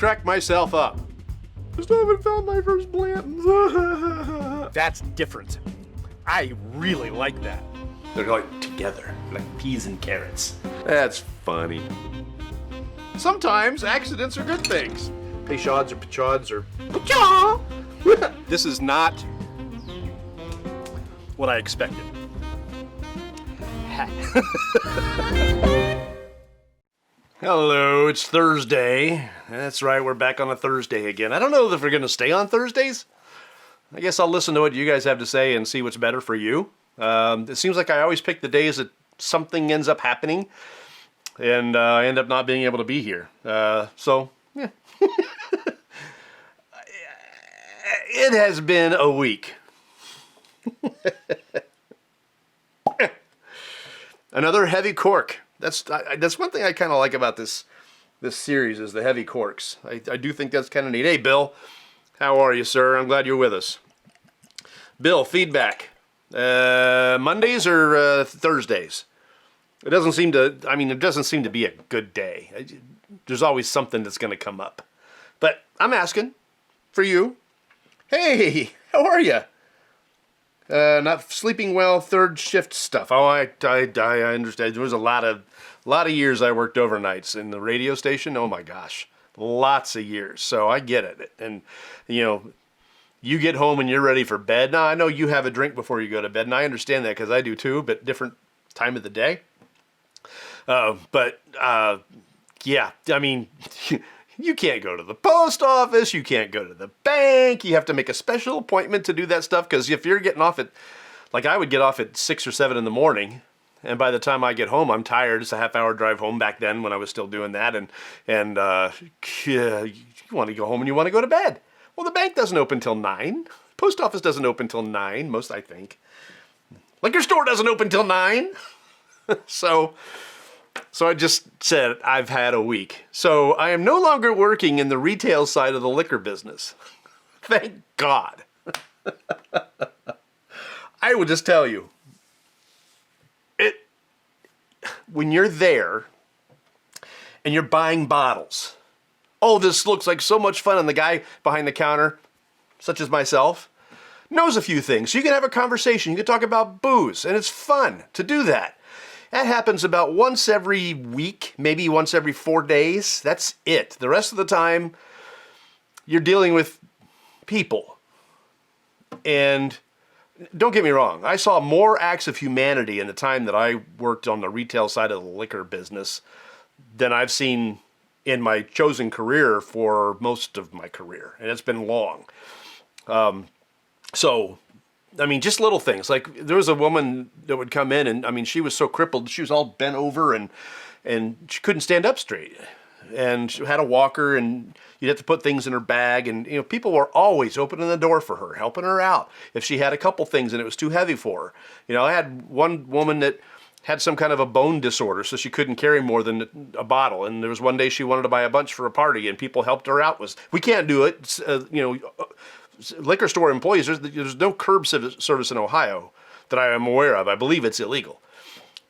crack myself up. I still haven't found my first Blanton's. That's different. I really like that. They're like together, like peas and carrots. That's funny. Sometimes accidents are good things. Peychauds or Peychauds or Peychaud. This is not what I expected. Hello, it's Thursday. That's right, we're back on a Thursday again. I don't know if we're going to stay on Thursdays. I guess I'll listen to what you guys have to say and see what's better for you. It seems like I always pick the days that something ends up happening, and I end up not being able to be here. So, yeah. It has been a week. Another heavy cork. That's one thing I kind of like about this series is the heavy corks. I do think that's kind of neat. Hey, Bill, how are you, sir? I'm glad you're with us. Bill, feedback. Mondays or Thursdays? It doesn't seem to be a good day. There's always something that's going to come up. But I'm asking for you. Hey, how are you? Not sleeping well, third shift stuff. Oh, I understand. There was a lot of years I worked overnights in the radio station. Oh my gosh, lots of years. So I get it. And you get home and you're ready for bed. Now I know you have a drink before you go to bed, and I understand that because I do too, but different time of the day. Yeah, I mean. You can't go to the post office, you can't go to the bank, you have to make a special appointment to do that stuff, because if you're getting off at, like I would get off at 6 or 7 in the morning, and by the time I get home, I'm tired. It's a half-hour drive home back then when I was still doing that, and you want to go home and you want to go to bed. Well, the bank doesn't open till 9, post office doesn't open till 9, most I think. Liquor store doesn't open till 9, So I just said I've had a week. So I am no longer working in the retail side of the liquor business. Thank God. I will just tell you, when you're there and you're buying bottles, oh, this looks like so much fun, and the guy behind the counter, such as myself, knows a few things. You can have a conversation. You can talk about booze, and it's fun to do that. That happens about once every week, maybe once every 4 days. That's it. The rest of the time, you're dealing with people. And don't get me wrong, I saw more acts of humanity in the time that I worked on the retail side of the liquor business than I've seen in my chosen career for most of my career. And it's been long. Just little things. Like, there was a woman that would come in, and, she was so crippled, she was all bent over, and she couldn't stand up straight. And she had a walker, and you'd have to put things in her bag, and, people were always opening the door for her, helping her out if she had a couple things and it was too heavy for her. I had one woman that had some kind of a bone disorder, so she couldn't carry more than a bottle. And there was one day she wanted to buy a bunch for a party, and people helped her out. We can't do it, liquor store employees, there's no curb service in Ohio that I am aware of. I believe it's illegal.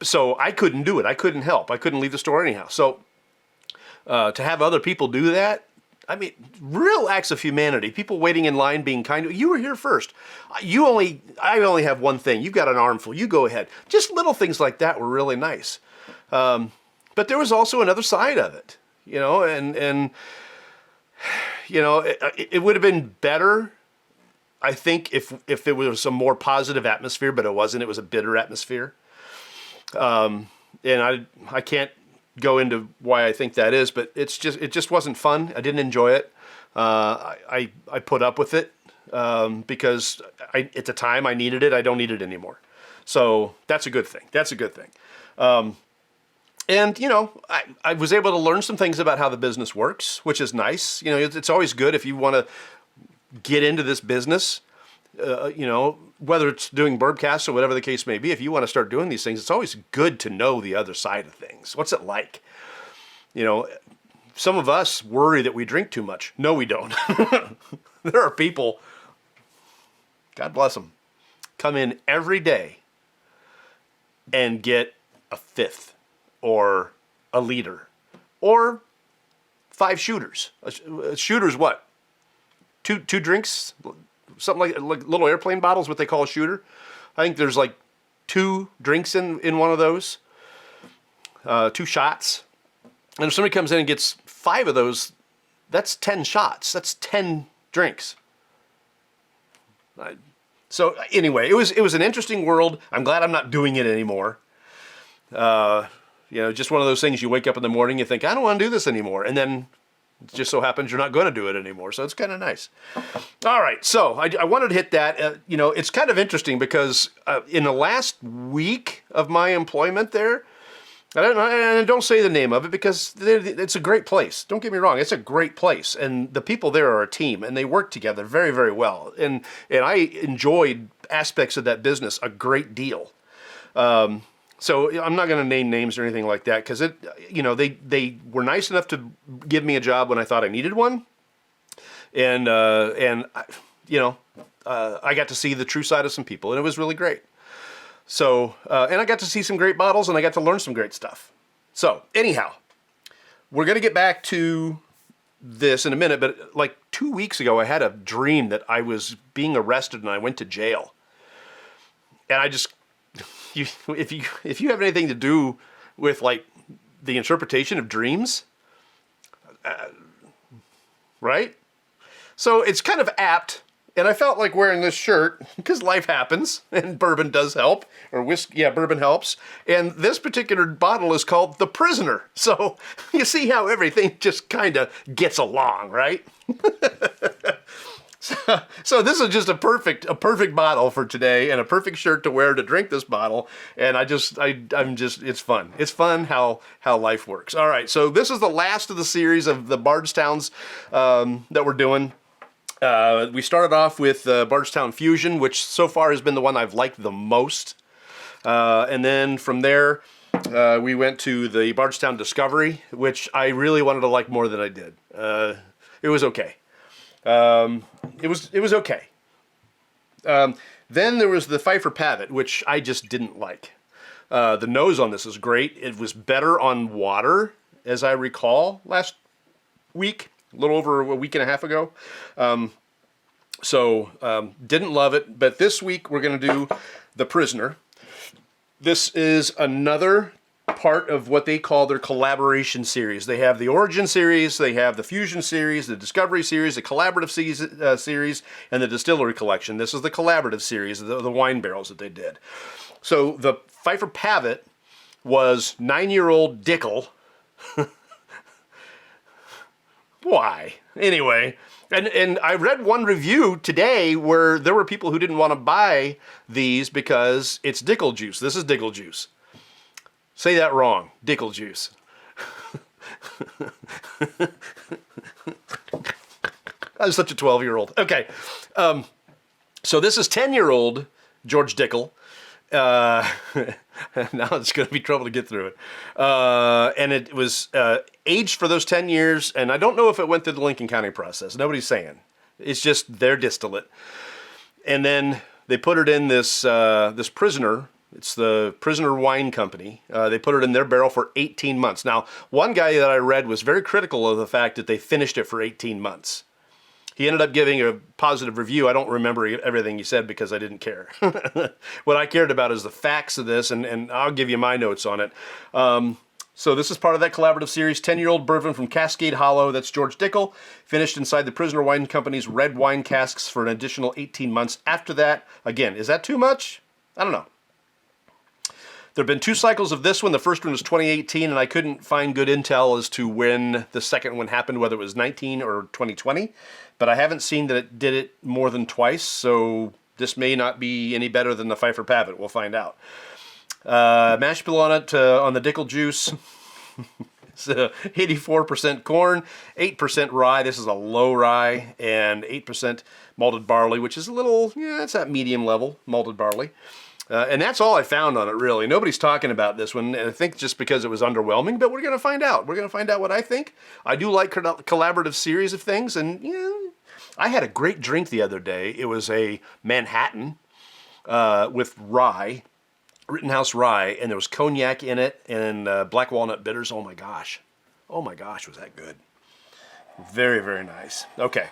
So I couldn't do it. I couldn't help. I couldn't leave the store anyhow. So to have other people do that, real acts of humanity, people waiting in line being kind. You were here first. I only have one thing. You've got an armful. You go ahead. Just little things like that were really nice. But there was also another side of it, it would have been better, I think, if it was a more positive atmosphere, but it wasn't. It was a bitter atmosphere. And I can't go into why I think that is, but it just wasn't fun. I didn't enjoy it. I put up with it because at the time I needed it. I don't need it anymore. So that's a good thing. And, I was able to learn some things about how the business works, which is nice. It's always good if you want to get into this business, whether it's doing Bourbcast or whatever the case may be. If you want to start doing these things, it's always good to know the other side of things. What's it like? Some of us worry that we drink too much. No, we don't. There are people, God bless them, come in every day and get a fifth or a liter or 5 shooters. A shooter's what? Two drinks? Something like little airplane bottles, what they call a shooter. I think there's like 2 drinks in one of those. 2 shots. And if somebody comes in and gets 5 of those, that's 10 shots. That's 10 drinks. So anyway, it was an interesting world. I'm glad I'm not doing it anymore. Just one of those things, you wake up in the morning, you think, I don't want to do this anymore. And then it just so happens you're not going to do it anymore. So it's kind of nice. All right. So I wanted to hit that. It's kind of interesting because in the last week of my employment there, I don't say the name of it because it's a great place. Don't get me wrong. It's a great place. And the people there are a team and they work together very, very well. And I enjoyed aspects of that business a great deal. So I'm not going to name names or anything like that because they were nice enough to give me a job when I thought I needed one. And I got to see the true side of some people and it was really great. So, and I got to see some great bottles and I got to learn some great stuff. So, anyhow, we're going to get back to this in a minute, but like 2 weeks ago, I had a dream that I was being arrested and I went to jail. And I just, if you have anything to do with like the interpretation of dreams, right? So it's kind of apt. And I felt like wearing this shirt because life happens and bourbon does help, or whiskey. Yeah, bourbon helps. And this particular bottle is called The Prisoner. So you see how everything just kind of gets along, right? So this is just a perfect bottle for today and a perfect shirt to wear to drink this bottle. And it's fun. It's fun how life works. All right. So this is the last of the series of the Bardstowns that we're doing. We started off with Bardstown Fusion, which so far has been the one I've liked the most. And then from there, we went to the Bardstown Discovery, which I really wanted to like more than I did. It was okay. It was okay. Then there was the Pfeiffer Pavitt, which I just didn't like. The nose on this is great. It was better on water, as I recall, last week. A little over a week and a half ago. Didn't love it. But this week we're going to do The Prisoner. This is another part of what they call their collaboration series. They have the Origin series, they have the Fusion series, the Discovery series, the Collaborative series, and the Distillery Collection. This is the Collaborative series, the wine barrels that they did. So the Pfeiffer Pavitt was 9-year-old Dickel. Why? Anyway, and I read one review today where there were people who didn't want to buy these because it's Dickel juice. This is Dickel juice. Say that wrong. Dickel juice. I was such a 12-year-old. Okay. So this is 10-year-old George Dickel. Now it's going to be trouble to get through it. And it was aged for those 10 years, and I don't know if it went through the Lincoln County process. Nobody's saying. It's just their distillate. And then they put it in this Prisoner. It's the Prisoner Wine Company. They put it in their barrel for 18 months. Now, one guy that I read was very critical of the fact that they finished it for 18 months. He ended up giving a positive review. I don't remember everything he said because I didn't care. What I cared about is the facts of this, and I'll give you my notes on it. So this is part of that collaborative series, 10-year-old bourbon from Cascade Hollow. That's George Dickel, finished inside the Prisoner Wine Company's red wine casks for an additional 18 months after that. Again, is that too much? I don't know. There have been 2 cycles of this one. The first one was 2018, and I couldn't find good intel as to when the second one happened, whether it was 19 or 2020. But I haven't seen that it did it more than twice, so this may not be any better than the Pfeiffer Pavitt. We'll find out. Mash bill on it, on the Dickel juice. It's 84% corn, 8% rye. This is a low rye, and 8% malted barley, which is a little, it's that medium level malted barley. And that's all I found on it, really. Nobody's talking about this one, and I think just because it was underwhelming, but we're going to find out. We're going to find out what I think. I do like collaborative series of things, and I had a great drink the other day. It was a Manhattan with rye, Rittenhouse rye, and there was cognac in it and black walnut bitters. Oh my gosh, was that good. Very, very nice. Okay.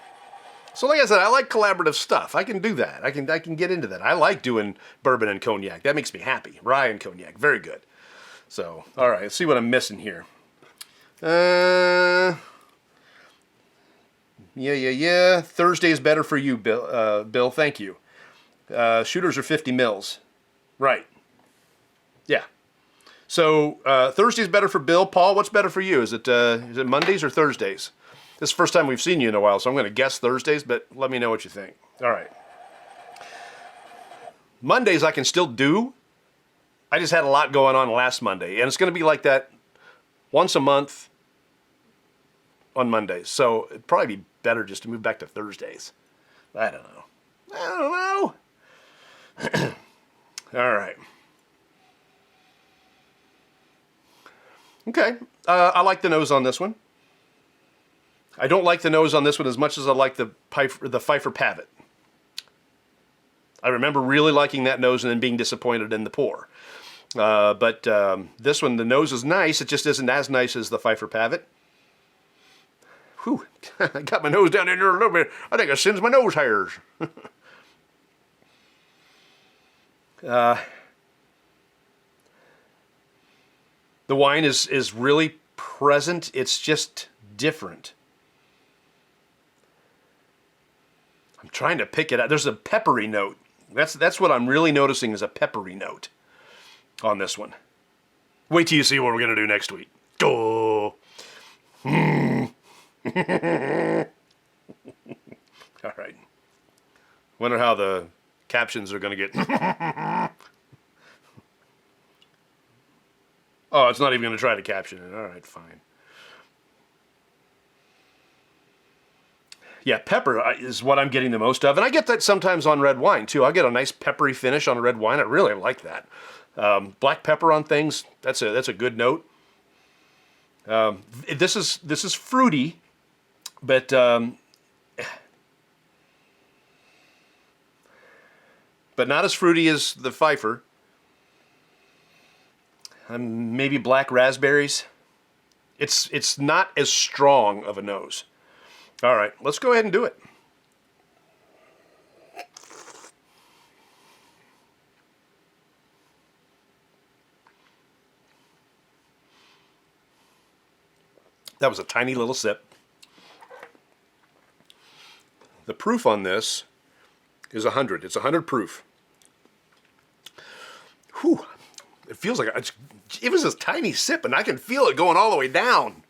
So like I said, I like collaborative stuff. I can do that. I can get into that. I like doing bourbon and cognac. That makes me happy. Rye and cognac. Very good. So, all right, let's see what I'm missing here. Yeah. Thursday is better for you, Bill. Bill, thank you. Shooters are 50 mils. Right. Yeah. So Thursday's better for Bill. Paul, what's better for you? Is it Mondays or Thursdays? This is the first time we've seen you in a while, so I'm going to guess Thursdays, but let me know what you think. All right. Mondays I can still do. I just had a lot going on last Monday, and it's going to be like that once a month on Mondays. So it'd probably be better just to move back to Thursdays. I don't know. All right. Okay. I like the nose on this one. I don't like the nose on this one as much as I like the Pfeiffer Pavitt. I remember really liking that nose and then being disappointed in the pour. But this one, the nose is nice. It just isn't as nice as the Pfeiffer Pavitt. Whew. I got my nose down in there a little bit. I think I singed my nose hairs. The wine is really present. It's just different. I'm trying to pick it out. There's a peppery note. That's what I'm really noticing is a peppery note on this one. Wait till you see what we're going to do next week. Oh. All right. Wonder how the captions are going to get. Oh, it's not even going to try to caption it. All right, fine. Yeah, pepper is what I'm getting the most of. And I get that sometimes on red wine, too. I get a nice peppery finish on a red wine. I really like that. Black pepper on things, that's a good note. This is fruity, but not as fruity as the Pfeiffer. Maybe black raspberries. It's not as strong of a nose. All right, let's go ahead and do it. That was a tiny little sip. The proof on this is 100. It's 100 proof. Whew. It feels like it was a tiny sip, and I can feel it going all the way down.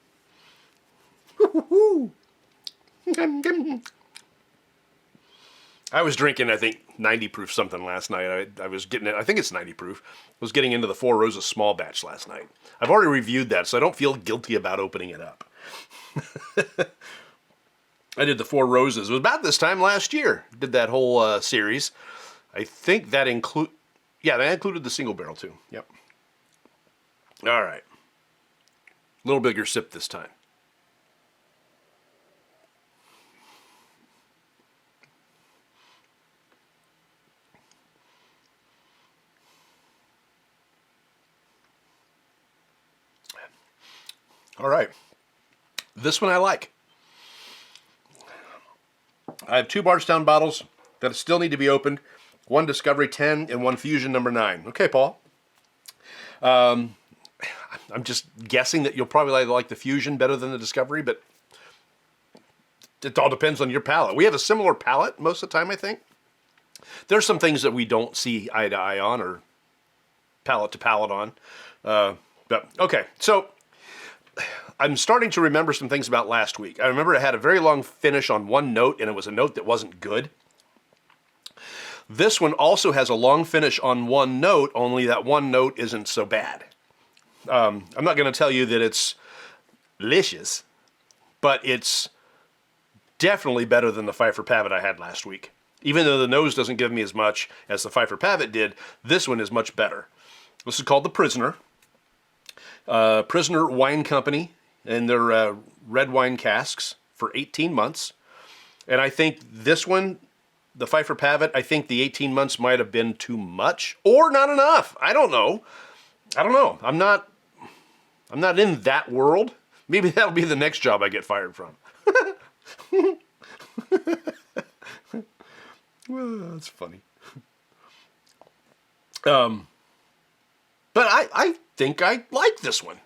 I was drinking, I think, 90 proof something last night. I was getting it. I think it's 90 proof. I was getting into the Four Roses small batch last night. I've already reviewed that, so I don't feel guilty about opening it up. I did the Four Roses. It was about this time last year. Did that whole series. I think that that included the single barrel too. Yep. All right. A little bigger sip this time. All right. This one I like. I have 2 Bardstown bottles that still need to be opened. One Discovery 10 and one Fusion number 9. Okay, Paul. I'm just guessing that you'll probably like the Fusion better than the Discovery, but it all depends on your palate. We have a similar palate most of the time, I think. There's some things that we don't see eye to eye on or palate to palate on. But okay, so I'm starting to remember some things about last week. I remember it had a very long finish on one note, and it was a note that wasn't good. This one also has a long finish on one note, only that one note isn't so bad. I'm not going to tell you that it's delicious, but it's definitely better than the Pfeiffer Pavitt I had last week. Even though the nose doesn't give me as much as the Pfeiffer Pavitt did, this one is much better. This is called the Prisoner. Prisoner Wine Company, and their red wine casks for 18 months. And I think this one, the Pfeiffer Pavitt, I think the 18 months might have been too much or not enough. I don't know. I'm not in that world. Maybe that'll be the next job I get fired from. Well, that's funny. But I think I like this one.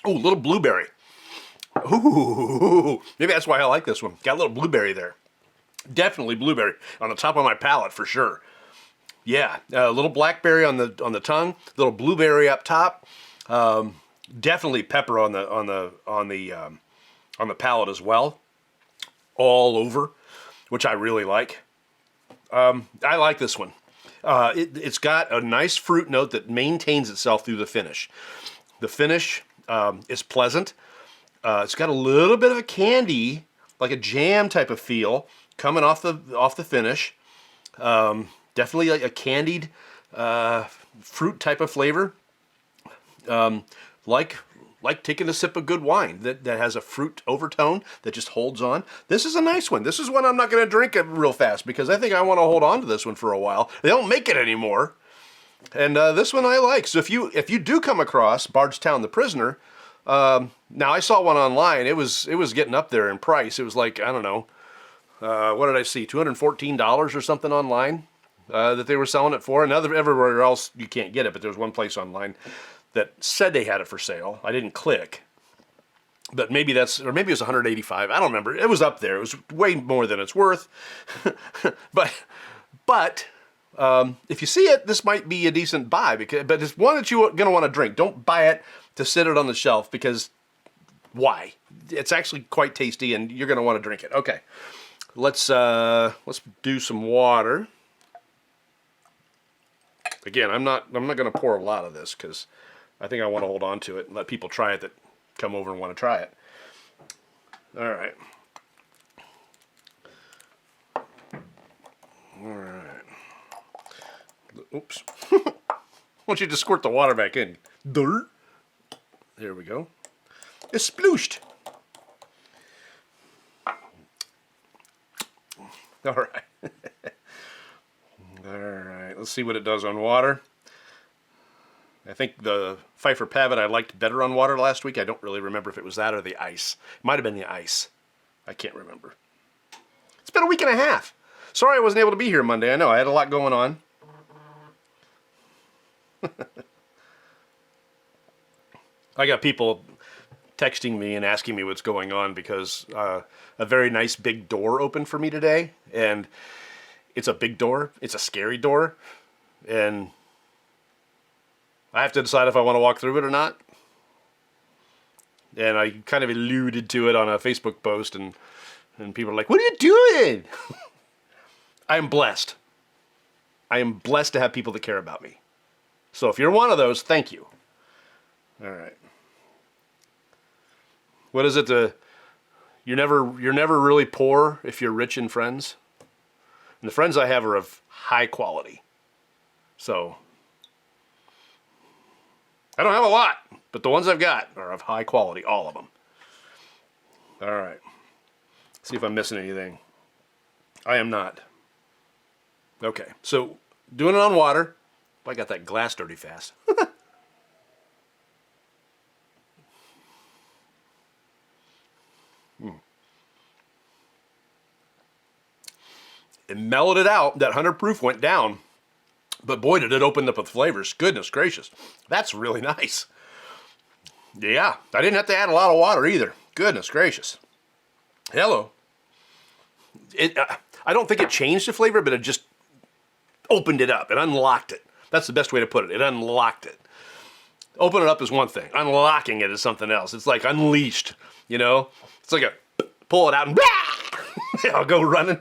Oh, a little blueberry. Ooh, maybe that's why I like this one. Got a little blueberry there. Definitely blueberry on the top of my palate for sure. Yeah, a little blackberry on the tongue, a little blueberry up top. Definitely pepper on the palate as well, all over, which I really like. I like this one. It's got a nice fruit note that maintains itself through the finish. The finish is pleasant. It's got a little bit of a candy, like a jam type of feel coming off the finish. Definitely a candied fruit type of flavor. Like taking a sip of good wine that has a fruit overtone that just holds on. This is a nice one. This is one I'm not going to drink it real fast because I think I want to hold on to this one for a while. They don't make it anymore. And this one I like. So if you do come across Bardstown the Prisoner, now I saw one online. It was getting up there in price. It was like, I don't know, what did I see? $214 or something online that they were selling it for. And everywhere else you can't get it, but there was one place online that said they had it for sale. I didn't click. But maybe it was 185. I don't remember. It was up there. It was way more than it's worth. but if you see it, this might be a decent buy. But it's one that you're going to want to drink. Don't buy it to sit it on the shelf because why? It's actually quite tasty and you're going to want to drink it. Okay. Let's do some water. Again, I'm not going to pour a lot of this because I think I want to hold on to it and let people try it that come over and want to try it. All right. All right. Oops. Why don't you just squirt the water back in? Dirt. There we go. It's splooshed. All right. All right. Let's see what it does on water. I think the Pfeiffer Pavitt I liked better on water last week. I don't really remember if it was that or the ice. It might have been the ice. I can't remember. It's been a week and a half. Sorry I wasn't able to be here Monday. I know, I had a lot going on. I got people texting me and asking me what's going on because a very nice big door opened for me today. And it's a big door. It's a scary door. And I have to decide if I want to walk through it or not. And I kind of alluded to it on a Facebook post, and people are like, "What are you doing?" I am blessed. I am blessed to have people that care about me. So if you're one of those, thank you. All right. What is it? You're never really poor if you're rich in friends. And the friends I have are of high quality. So I don't have a lot, but the ones I've got are of high quality, all of them. All right. See if I'm missing anything. I am not. Okay, so doing it on water. I got that glass dirty fast. It mellowed it out. That 100 proof went down. But boy, did it open up with flavors. Goodness gracious. That's really nice. Yeah, I didn't have to add a lot of water either. Goodness gracious. Hello. I don't think it changed the flavor, but it just opened it up. It unlocked it. That's the best way to put it. It unlocked it. Open it up is one thing. Unlocking it is something else. It's like unleashed, you know? It's like pull it out and I'll go running.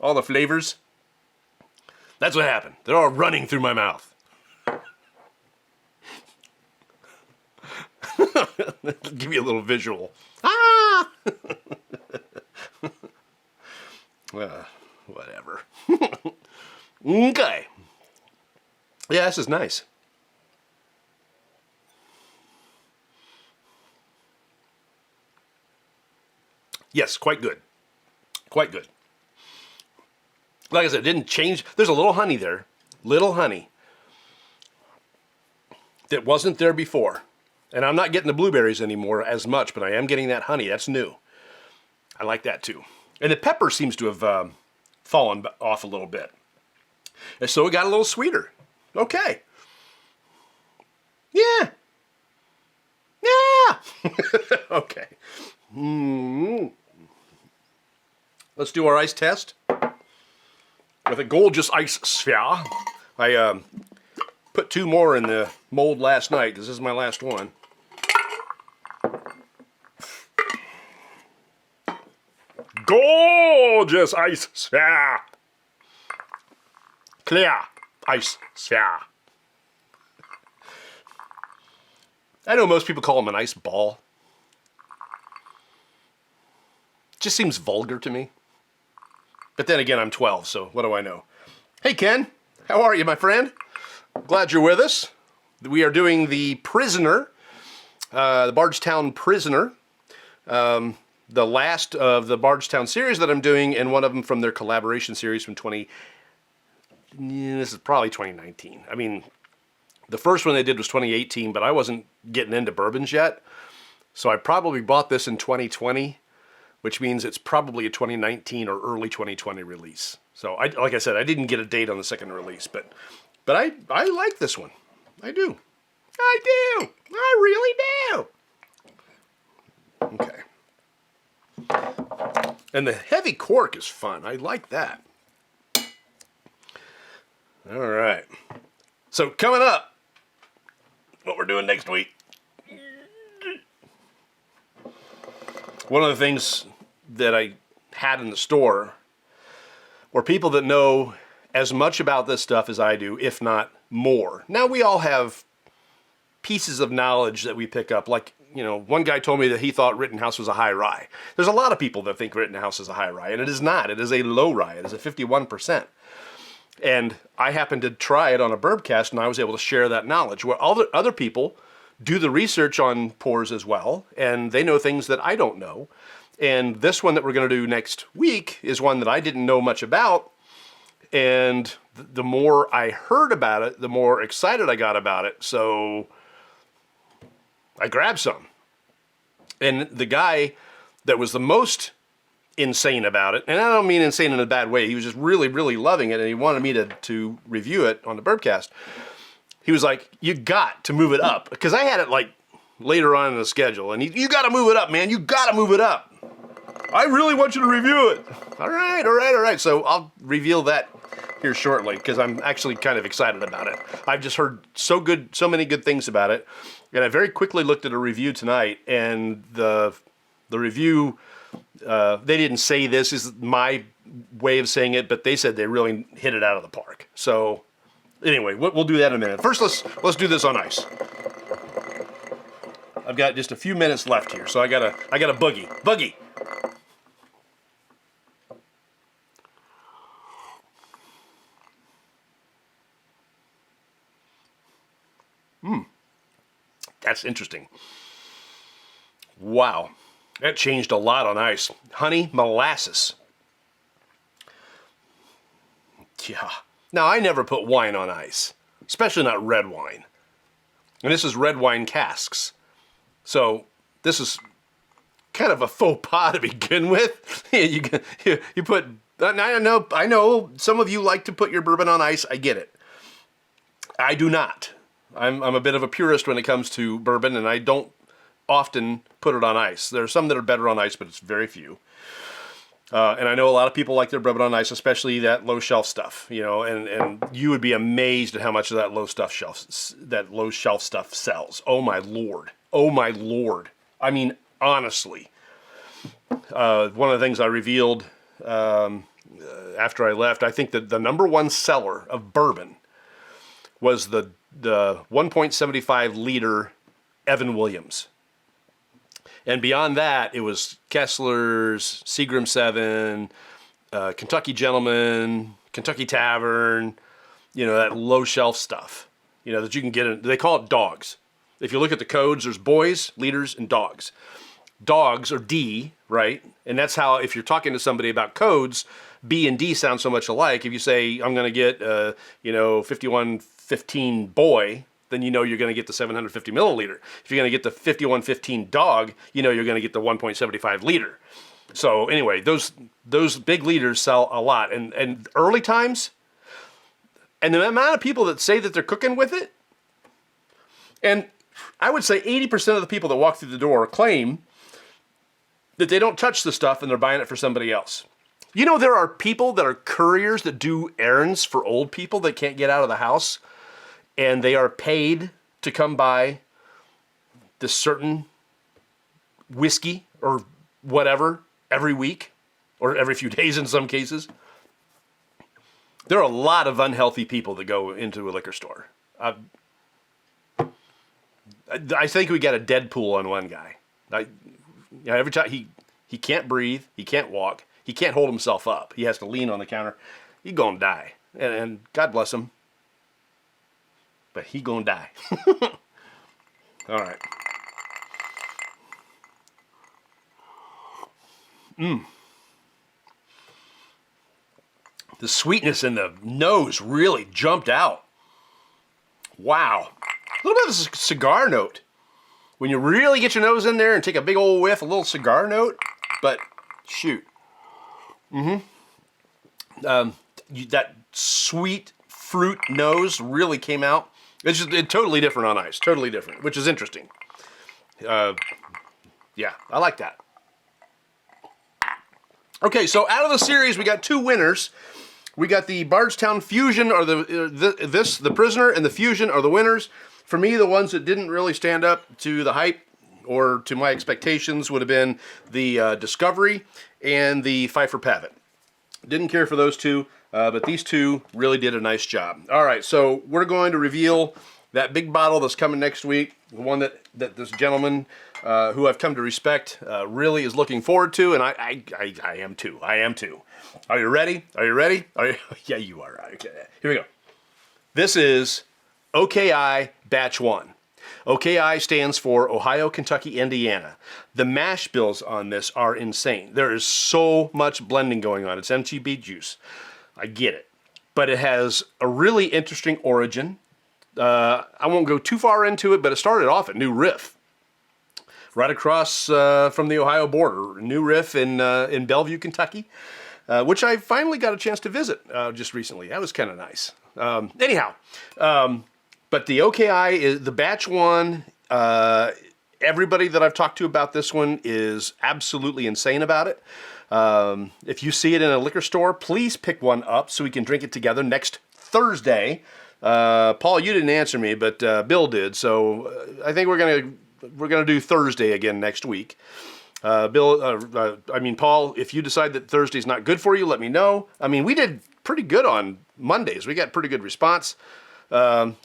All the flavors. That's what happened. They're all running through my mouth. Give you a little visual. Ah! Whatever. Okay. Yeah, this is nice. Yes, quite good. Quite good. Like I said, it didn't change. There's a little honey there. Little honey. That wasn't there before. And I'm not getting the blueberries anymore as much, but I am getting that honey. That's new. I like that too. And the pepper seems to have fallen off a little bit. And so it got a little sweeter. Okay. Yeah. Yeah. Okay. Let's do our ice test. With a gorgeous ice sphere. I put 2 more in the mold last night because this is my last one. Gorgeous ice sphere. Clear ice sphere. I know most people call them an ice ball. Just seems vulgar to me. But then again, I'm 12, so what do I know? Hey, Ken. How are you, my friend? Glad you're with us. We are doing the Prisoner, the Bardstown Prisoner. The last of the Bardstown series that I'm doing, and one of them from their collaboration series from this is probably 2019. I mean, the first one they did was 2018, but I wasn't getting into bourbons yet. So I probably bought this in 2020, which means it's probably a 2019 or early 2020 release. So like I said, I didn't get a date on the second release, but I like this one. I do. I do. I really do. Okay. And the heavy cork is fun. I like that. All right. So coming up, what we're doing next week. One of the things that I had in the store were people that know as much about this stuff as I do, if not more. Now, we all have pieces of knowledge that we pick up. Like, you know, one guy told me that he thought Rittenhouse was a high rye. There's a lot of people that think Rittenhouse is a high rye, and it is not. It is a low rye. It is a 51%. And I happened to try it on a Bourbcast, and I was able to share that knowledge. Where other people do the research on pours as well, and they know things that I don't know. And this one that we're going to do next week is one that I didn't know much about. And the more I heard about it, the more excited I got about it. So I grabbed some. And the guy that was the most insane about it, and I don't mean insane in a bad way, he was just really, really loving it, and he wanted me to review it on the Bourbcast. He was like, you got to move it up. Because I had it like later on in the schedule, and you got to move it up, man. You got to move it up. I really want you to review it. All right. So I'll reveal that here shortly, because I'm actually kind of excited about it. I've just heard so many good things about it. And I very quickly looked at a review tonight, and the review, they didn't say this is my way of saying it, but they said they really hit it out of the park. So anyway, we'll do that in a minute. First, let's do this on ice. I've got just a few minutes left here, so I got a boogie. That's interesting. Wow. That changed a lot on ice. Honey, molasses. Yeah. Now, I never put wine on ice, especially not red wine. And this is red wine casks. So this is kind of a faux pas to begin with. you put, I know some of you like to put your bourbon on ice. I get it. I do not. I'm a bit of a purist when it comes to bourbon, and I don't often put it on ice. There are some that are better on ice, but it's very few. And I know a lot of people like their bourbon on ice, especially that low shelf stuff. You know, and you would be amazed at how much of that low shelf stuff sells. Oh my lord! I mean, honestly, one of the things I revealed after I left, I think that the number one seller of bourbon was the 1.75 liter Evan Williams. And beyond that, it was Kessler's, Seagram 7, Kentucky Gentleman, Kentucky Tavern, you know, that low shelf stuff, you know, that you can get in. They call it dogs. If you look at the codes, there's boys, liters, and dogs. Dogs, or D, right? And that's how, if you're talking to somebody about codes, B and D sound so much alike. If you say, I'm going to get, 5115 boy, then you know you're going to get the 750 milliliter. If you're going to get the 5115 dog, you know you're going to get the 1.75 liter. So anyway, those big liters sell a lot. And early times, and the amount of people that say that they're cooking with it, and I would say 80% of the people that walk through the door claim that they don't touch the stuff and they're buying it for somebody else. You know, there are people that are couriers that do errands for old people that can't get out of the house, and they are paid to come buy this certain whiskey or whatever every week, or every few days in some cases. There are a lot of unhealthy people that go into a liquor store. I think we got a Deadpool on one guy. Every time he can't breathe, he can't walk, he can't hold himself up. He has to lean on the counter. He gonna die, and God bless him, but he gonna die. All right. The sweetness in the nose really jumped out. Wow. A little bit of a cigar note. When you really get your nose in there and take a big old whiff, a little cigar note. But, shoot. That sweet fruit nose really came out. It's just totally different on ice. Totally different, which is interesting. Yeah, I like that. Okay, so out of the series, we got two winners. We got the Bardstown Fusion, or the Prisoner, and the Fusion are the winners. For me, the ones that didn't really stand up to the hype or to my expectations would have been the Discovery and the Pfeiffer Pavitt. Didn't care for those two, but these two really did a nice job. All right, so we're going to reveal that big bottle that's coming next week, the one that this gentleman who I've come to respect really is looking forward to, and I am too. I am too. Are you ready? Are you ready? Yeah, you are. Okay. Here we go. This is OKI Batch 1. OKI stands for Ohio, Kentucky, Indiana. The mash bills on this are insane. There is so much blending going on. It's MTB juice. I get it. But it has a really interesting origin. I won't go too far into it, but it started off at New Riff, right across from the Ohio border. New Riff in Bellevue, Kentucky, which I finally got a chance to visit just recently. That was kind of nice. Anyhow, but the OKI is the batch one. Everybody that I've talked to about this one is absolutely insane about it. If you see it in a liquor store, please pick one up so we can drink it together next Thursday. Paul, you didn't answer me, but Bill did. So I think we're gonna do Thursday again next week. Paul, if you decide that Thursday's not good for you, let me know. I mean, we did pretty good on Mondays. We got pretty good response. We'll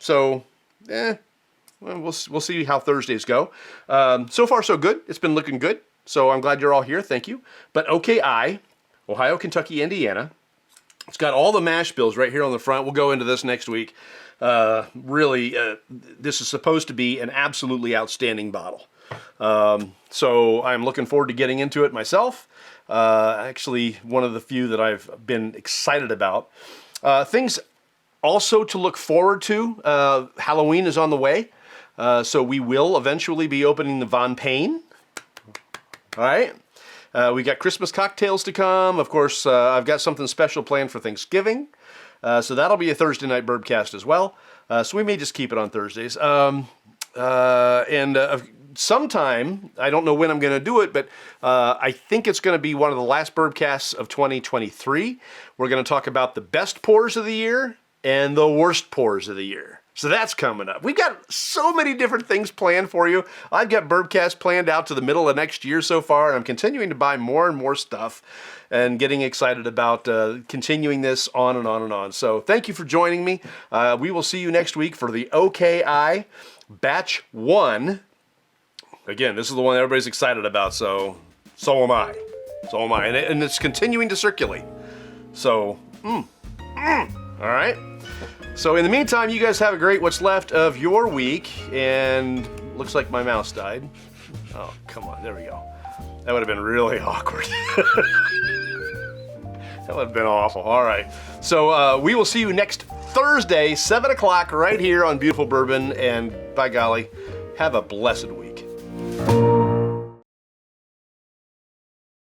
see how Thursdays go. So far, so good. It's been looking good. So I'm glad you're all here. Thank you. But OKI, Ohio, Kentucky, Indiana. It's got all the mash bills right here on the front. We'll go into this next week. This is supposed to be an absolutely outstanding bottle. So I'm looking forward to getting into it myself. Actually, one of the few that I've been excited about. Things also to look forward to. Halloween is on the way. So we will eventually be opening the Von Payne. All right. We got Christmas cocktails to come. Of course, I've got something special planned for Thanksgiving. So that'll be a Thursday night Bourbcast as well. So we may just keep it on Thursdays. Sometime, I don't know when I'm going to do it, but I think it's going to be one of the last Bourbcasts of 2023. We're going to talk about the best pours of the year and the worst pours of the year. So that's coming up. We've got so many different things planned for you. I've got Bourbcast planned out to the middle of next year so far, and I'm continuing to buy more and more stuff and getting excited about continuing this on and on and on. So thank you for joining me. We will see you next week for the OKI Batch 1. Again, this is the one everybody's excited about, so am I. So am I. And it's continuing to circulate. So, all right. So in the meantime, you guys have a great what's left of your week. And looks like my mouse died. Oh, come on. There we go. That would have been really awkward. That would have been awful. All right. So we will see you next Thursday, 7 o'clock, right here on Beautiful Bourbon. And by golly, have a blessed week.